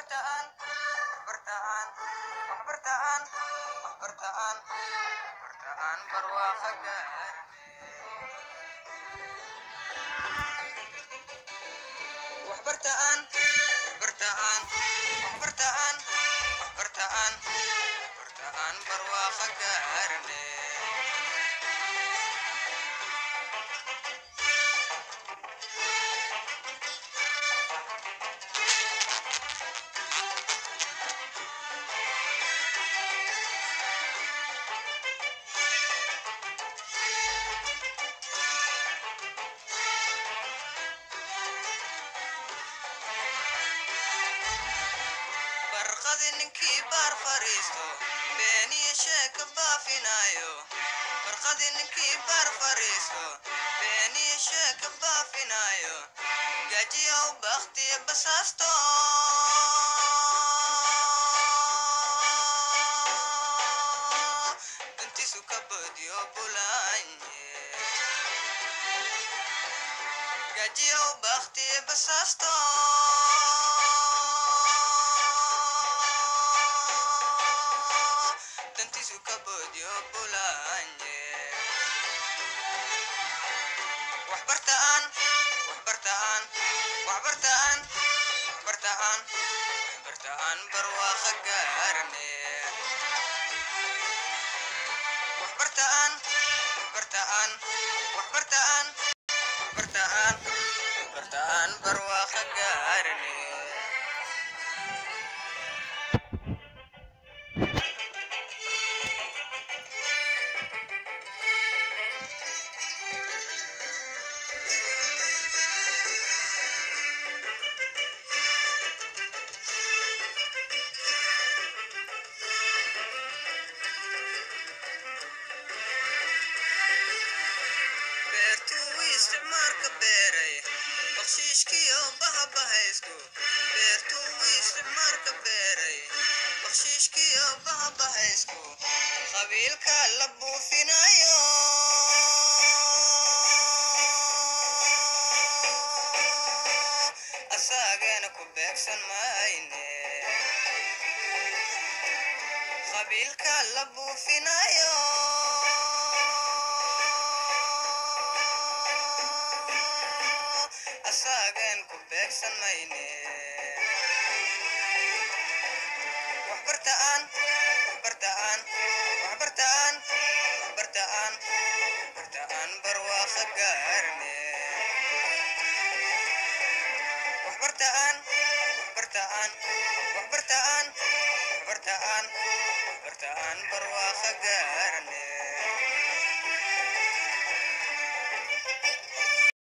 Bertaan, bertaan, bertaan, bertaan, bertaan barwaaqada. Bertaan, bertaan, bertaan, bertaan, bertaan barwaaqada. Barqadinkii bar fariisto beeniya sheeka baafinayo barqadinkii bar fariisto beeniya sheeka baafinayo gajiyow bakhtiya basaasto dantiisu ka boodiyo bulaanye gajiyow bakhtiya basaasto bertaan barwaaqo gaarne bertaan bertaan bertaan bertaan bertaan barwaaqo gaarne isticmaalka beeray bakshiishkiyo bahabahaysku beertuu isticmaalka beeray bakshiishkiyo bahabahaysku qabiilka la buufinayo asagana ku beegsan mayne qabiilka la buufinayo asagan ku beegsan mayne bertaan bertaan bertaan bertaan bertaan barwaaqo gaarne bertaan bertaan bertaan bertaan bertaan barwaaqo gaarne